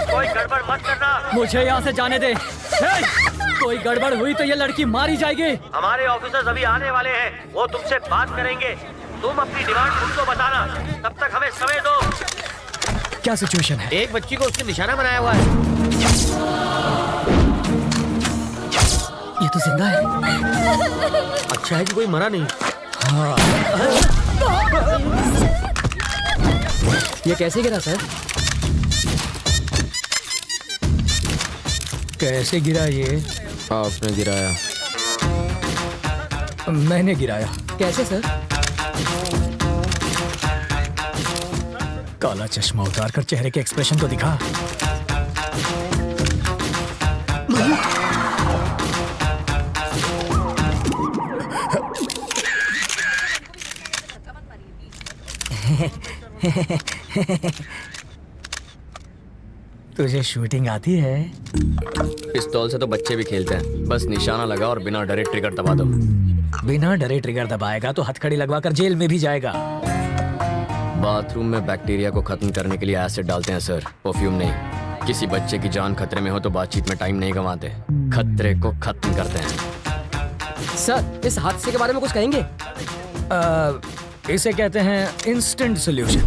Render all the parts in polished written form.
कोई गड़बड़ मत करना। मुझे यहाँ से जाने दे। कोई गड़बड़ हुई तो ये लड़की मारी जाएगी। हमारे ऑफिसर्स अभी आने वाले हैं, वो तुमसे बात करेंगे। तुम अपनी डिमांड उनको बताना, तब तक हमें समय दो। क्या सिचुएशन है? एक बच्ची को उसने निशाना बनाया हुआ है। ये तो जिंदा है। अच्छा है कि कोई मरा नहीं। हाँ। ये कैसे गिरा सर? कैसे गिरा ये? आपने गिराया। मैंने गिराया। कैसे सर? काला चश्मा उतार कर चेहरे के एक्सप्रेशन तो दिखा। तुझे शूटिंग आती है? पिस्तौल से तो बच्चे भी खेलते हैं, बस निशाना लगा और बिना डरे ट्रिगर दबा दो। बिना डरे ट्रिगर दबाएगा तो हथकड़ी लगवाकर जेल में भी जाएगा। बाथरूम में बैक्टीरिया को खत्म करने के लिए एसिड डालते हैं सर, परफ्यूम नहीं। किसी बच्चे की जान खतरे में हो तो बातचीत में टाइम नहीं गंवाते, खतरे को खत्म करते हैं। सर, इस हादसे के बारे में कुछ कहेंगे? इसे कहते हैं इंस्टेंट सॉल्यूशन।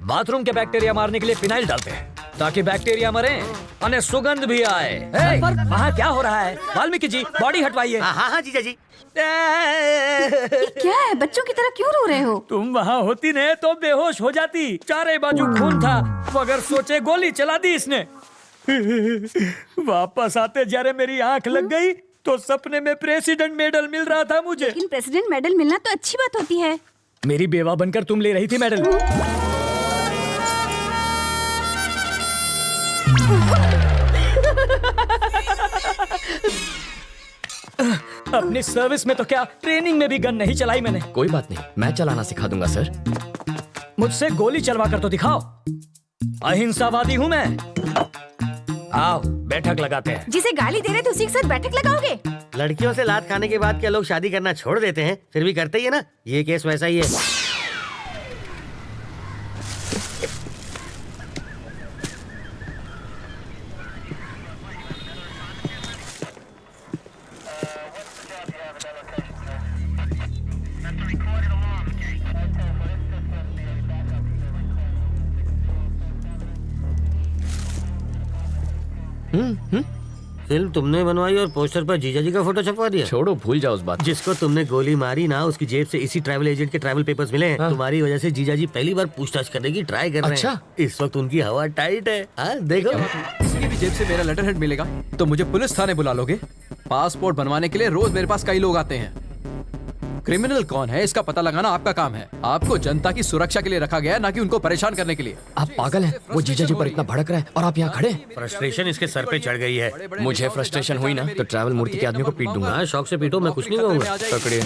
बाथरूम के बैक्टीरिया मारने के लिए फिनाइल डालते हैं ताकि बैक्टीरिया मरे और सुगंध भी आए। पर वहाँ क्या हो रहा है? वाल्मीकि जी, बॉडी हटवाइए। हाँ हाँ जीजा जी। ये क्या है? बच्चों की तरह क्यों रो रहे हो? तुम वहाँ होती ने तो बेहोश हो जाती। चारे बाजू खून था, मगर सोचे गोली चला दी इसने। वापस आते जरे मेरी आंख लग गई तो सपने में प्रेसिडेंट मेडल मिल रहा था मुझे। लेकिन प्रेसिडेंट मेडल मिलना तो अच्छी बात होती है। मेरी बेवा बनकर तुम ले रही थी मेडल। अपनी सर्विस में तो क्या, ट्रेनिंग में भी गन नहीं चलाई मैंने। कोई बात नहीं, मैं चलाना सिखा दूंगा सर। मुझसे गोली चलवा कर तो दिखाओ। अहिंसावादी हूँ मैं। आओ बैठक लगाते हैं। जिसे गाली दे रहे थे उसी के साथ बैठक लगाओगे? लड़कियों से लात खाने के बाद क्या लोग शादी करना छोड़ देते हैं? फिर भी करते ही है ना। ये केस वैसा ही है। फिल्म तुमने बनवाई और पोस्टर पर जीजा जी का फोटो छपवा दिया। छोड़ो, भूल जाओ उस बात। जिसको तुमने गोली मारी ना, उसकी जेब से इसी ट्रैवल एजेंट के ट्रैवल पेपर्स मिले हैं। तुम्हारी वजह से जीजा जी पहली बार पूछताछ करने की ट्राई कर रहे हैं। इस वक्त उनकी हवा टाइट है। देखो, किसी भी जेब से मेरा लेटर हेड मिलेगा तो मुझे पुलिस थाने बुला लोगे? पासपोर्ट बनवाने के लिए रोज मेरे पास कई लोग आते हैं। क्रिमिनल कौन है इसका पता लगाना आपका काम है। आपको जनता की सुरक्षा के लिए रखा गया है, ना कि उनको परेशान करने के लिए। आप पागल हैं? वो जीजा जी पर इतना भड़क रहा है और आप यहाँ खड़े। फ्रस्ट्रेशन इसके सर पे चढ़ गई है। मुझे फ्रस्ट्रेशन हुई ना तो ट्रैवल मूर्ति के आदमी को पीट दूंगा। हाँ, शौक से पीटो, मैं कुछ नहीं कहूँगा। पकड़िए।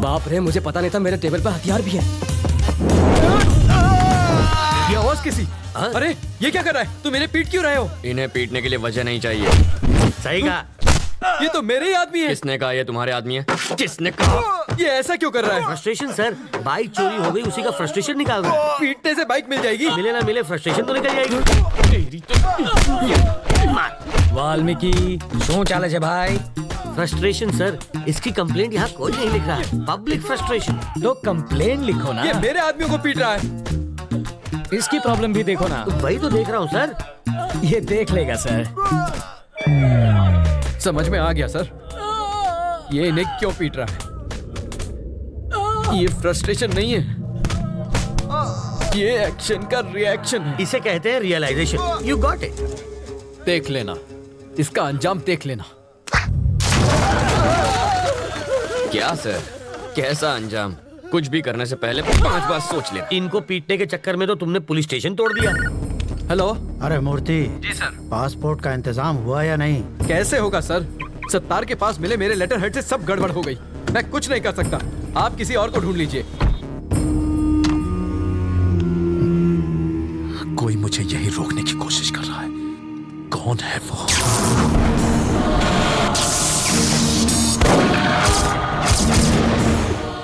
बाप रे, मुझे पता नहीं था मेरे टेबल पर हथियार भी है। ये आवाज किसी? अरे ये क्या कर रहा है? तुम मेरे पीट क्यों रहे हो? इन्हें पीटने के लिए वजह नहीं चाहिए। सही कहा। ये तो मेरे ही आदमी है। किसने कहा ये तुम्हारे आदमी है? किसने कहा? ये ऐसा क्यों कर रहा है? फ्रस्ट्रेशन सर, बाइक चोरी हो गई, उसी का फ्रस्ट्रेशन निकाल रहा है। पीटने से बाइक मिल जाएगी? मिले ना मिले, फ्रस्ट्रेशन तो निकल जाएगी। वाल्मीकि शो चाले छे भाई? फ्रस्ट्रेशन सर, इसकी कंप्लेंट यहाँ कोई नहीं लिख रहा है। Public frustration. तो कंप्लेन लिखो ना। ये मेरे आदमियों को पीट रहा है। इसकी प्रॉब्लम भी देखो ना। तो वही तो देख रहा हूँ सर। ये देख लेगा सर। समझ में आ गया सर, ये इन्हें क्यों पीट रहा है। ये फ्रस्ट्रेशन नहीं है, ये एक्शन का रिएक्शन है। इसे कहते हैं रियलाइजेशन। You got it. देख लेना, इसका अंजाम देख लेना। क्या सर, कैसा अंजाम? कुछ भी करने से पहले 5 बार सोच ले। इनको पीटने के चक्कर में तो तुमने पुलिस स्टेशन तोड़ दिया। हेलो। अरे मूर्ति जी सर। पासपोर्ट का इंतजाम हुआ या नहीं? कैसे होगा सर, सत्तार के पास मिले मेरे लेटर हेड से सब गड़बड़ हो गई। मैं कुछ नहीं कर सकता, आप किसी और को ढूंढ लीजिए। कोई मुझे यही रोकने की कोशिश कर रहा है। कौन है वो?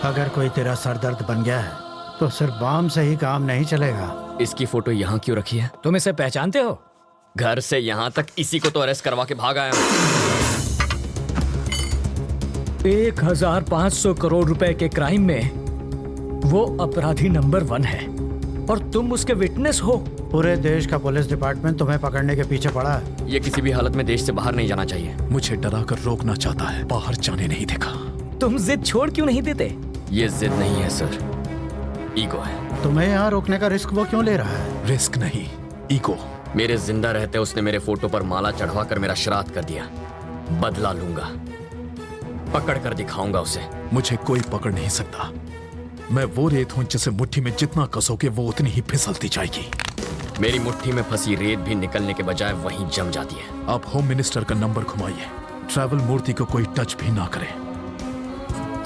अगर कोई तेरा सरदर्द बन गया है तो सिर्फ बम से ही काम नहीं चलेगा। इसकी फोटो यहाँ क्यों रखी है? तुम इसे पहचानते हो? घर से यहाँ तक इसी को तो अरेस्ट करवा के भाग आया हूँ। 1500 करोड़ रुपए के क्राइम में वो अपराधी नंबर 1 है और तुम उसके विटनेस हो। पूरे देश का पुलिस डिपार्टमेंट तुम्हें पकड़ने के पीछे पड़ा है। ये किसी भी हालत में देश से बाहर नहीं जाना चाहिए। मुझे डरा कर रोकना चाहता है, बाहर जाने नहीं देगा। तुम जिद छोड़ क्यों नहीं देते? ये जिद नहीं है सर, ईगो है। तुम्हें यहाँ रोकने का रिस्क वो क्यों ले रहा है? रिस्क नहीं, ईगो। मेरे जिंदा रहते उसने मेरे फोटो पर माला चढ़वा कर मेरा श्राद्ध कर दिया। बदला लूंगा, पकड़ कर दिखाऊंगा उसे। मुझे कोई पकड़ नहीं सकता। मैं वो रेत हूं जिसे मुट्ठी में जितना कसोगे वो उतनी ही फिसलती जाएगी। मेरी मुट्ठी में फंसी रेत भी निकलने के बजाय वहीं जम जाती है। आप होम मिनिस्टर का नंबर घुमाइए। ट्रैवल मूर्ति को कोई टच भी ना करे।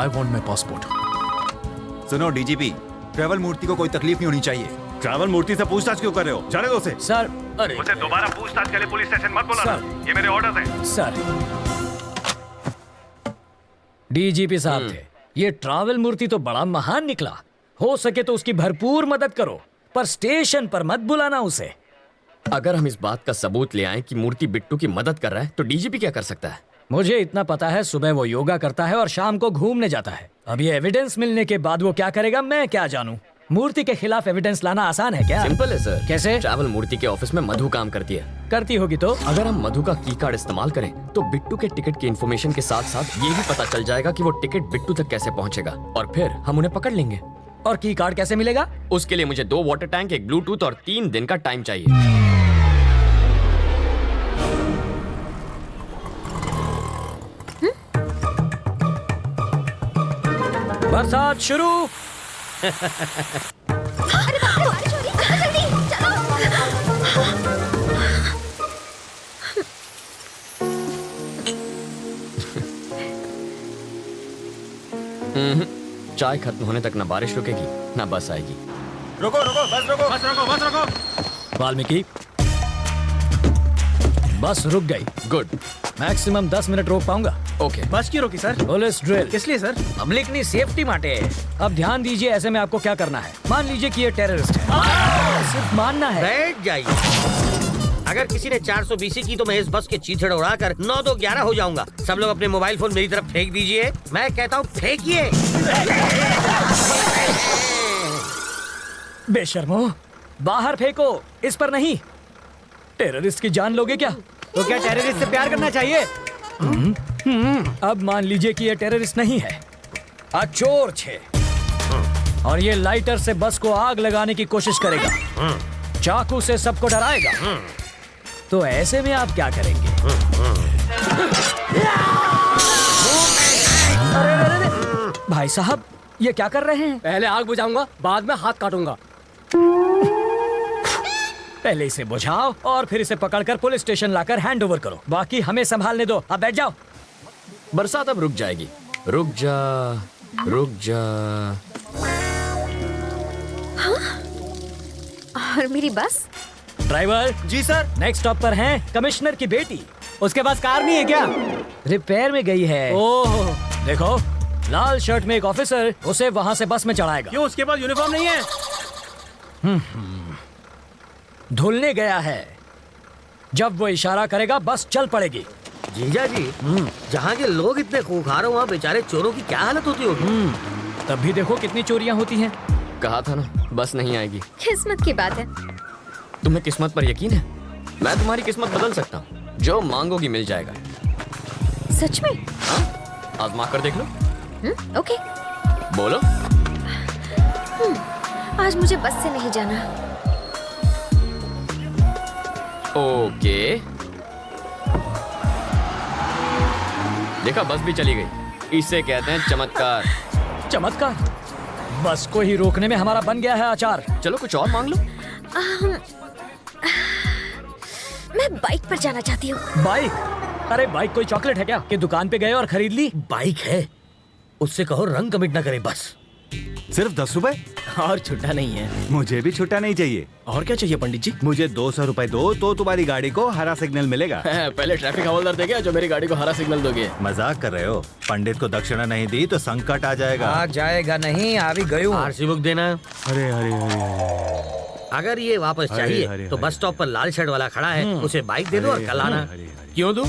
I want my passport. सुनो डीजीपी, ट्रैवल मूर्ति को कोई तकलीफ नहीं होनी चाहिए। ट्रैवल मूर्ति से पूछताछ क्यों कर रहे हो? जाने दो उसे। सर, अरे मुझे दोबारा पूछताछ के लिए पुलिस स्टेशन मत बुलाना। ये मेरे ऑर्डर्स हैं। सर, डीजीपी साहब थे। ये ट्रैवल मूर्ति तो बड़ा महान निकला। हो सके तो उसकी भरपूर मदद करो, पर स्टेशन पर मत बुलाना उसे। अगर हम इस बात का सबूत ले आए कि मूर्ति बिट्टू की मदद कर रहा है तो डीजीपी क्या कर सकता है? मुझे इतना पता है, सुबह वो योगा करता है और शाम को घूमने जाता है। अब ये एविडेंस मिलने के बाद वो क्या करेगा मैं क्या जानूं। मूर्ति के खिलाफ एविडेंस लाना आसान है क्या? सिंपल है सर। कैसे? ट्रैवल मूर्ति के ऑफिस में मधु काम करती है। करती होगी तो? अगर हम मधु का की कार्ड इस्तेमाल करें तो बिट्टू के टिकट की इन्फॉर्मेशन के साथ साथ ये भी पता चल जाएगा कि वो टिकट बिट्टू तक कैसे पहुंचेगा और फिर हम उन्हें पकड़ लेंगे। और की कार्ड कैसे मिलेगा? उसके लिए मुझे 2 वाटर टैंक, एक ब्लूटूथ और 3 दिन का टाइम चाहिए। बरसात शुरू। चाय खत्म होने तक ना बारिश रुकेगी ना बस आएगी। रुको रुको, बस रुको, बस रुको, बस रुको। वाल्मीकि, बस रुक गई। गुड। मैक्सिमम 10 मिनट रोक पाऊंगा। ओके। बस की रोकी सर? Police drill. किस लिए सर? पब्लिक ने सेफ्टी माटे। अब ध्यान दीजिए, ऐसे में आपको क्या करना है। मान लीजिए कि ये टेररिस्ट है, सिर्फ मानना है। बैठ जाइए। अगर किसी ने 420 की तो मैं इस बस के चीथड़ उड़ाकर 9-2-11 हो जाऊंगा। सब लोग अपने मोबाइल फोन मेरी तरफ फेंक दीजिए। मैं कहता हूँ फेंकिए। बेशर्मो, बाहर फेंको, इस पर नहीं। टेररिस्ट की जान लोगे क्या? तो क्या टेररिस्ट से प्यार करना चाहिए? अब मान लीजिए कि ये टेररिस्ट नहीं है, अचोर छे, और ये लाइटर से बस को आग लगाने की कोशिश करेगा, चाकू से सबको डराएगा। तो ऐसे में आप क्या करेंगे? अरे, भाई साहब ये क्या कर रहे हैं? पहले आग बुझाऊंगा, बाद में हाथ काटूंगा। पहले इसे बुझाओ और फिर इसे पकड़कर पुलिस स्टेशन लाकर हैंड ओवर करो। बाकी हमें संभालने दो। अब बैठ जाओ। बरसात अब रुक जाएगी। रुक जा, रुक जा। हाँ? और मेरी बस? ड्राइवर जी सर। नेक्स्ट स्टॉप पर हैं कमिश्नर की बेटी। उसके पास कार नहीं है क्या? रिपेयर में गई है। ओह, देखो लाल शर्ट में एक ऑफिसर उसे वहां से बस में चढ़ाएगा। क्यों, उसके पास यूनिफॉर्म नहीं है? धुलने गया है। जब वो इशारा करेगा बस चल पड़ेगी। जीजा जी, जहाँ के लोग इतने खूंखार हो वहाँ बेचारे चोरों की क्या हालत होती होगी। तब भी देखो कितनी चोरियां होती हैं। कहा था ना बस नहीं आएगी। किस्मत की बात है। तुम्हें किस्मत पर यकीन है? मैं तुम्हारी किस्मत बदल सकता हूँ। जो मांगोगी मिल जाएगा। सच में? हाँ, आजमा कर देख लो। ओके। बोलो। आज मुझे बस से नहीं जाना। ओके। देखा, बस भी चली गई। इसे कहते हैं चमत्कार। चमत्कार? बस को ही रोकने में हमारा बन गया है आचार। चलो कुछ और मांग लो। मैं बाइक पर जाना चाहती हूँ। बाइक? अरे बाइक कोई चॉकलेट है क्या कि दुकान पे गए और खरीद ली? बाइक है, उससे कहो रंग कमिट ना करे बस। सिर्फ 10 रुपए? और छुट्टा नहीं है। मुझे भी छुट्टा नहीं चाहिए। और क्या चाहिए पंडित जी? मुझे 200 रुपए दो तो तुम्हारी गाड़ी को हरा सिग्नल मिलेगा। पहले ट्रैफिक हवलदार देगा जो मेरी गाड़ी को हरा सिग्नल दोगे। मजाक कर रहे हो? पंडित को दक्षिणा नहीं दी तो संकट आ जाएगा। आ जाएगा नहीं, आ भी गयू। आरसी बुक देना। अरे अरे अरे, अगर ये वापस अरे, चाहिए अरे, तो अरे, बस स्टॉप पर लाल शर्ट वाला खड़ा है, उसे बाइक दे दो और कल आना। अरे, अरे। क्यों दूं?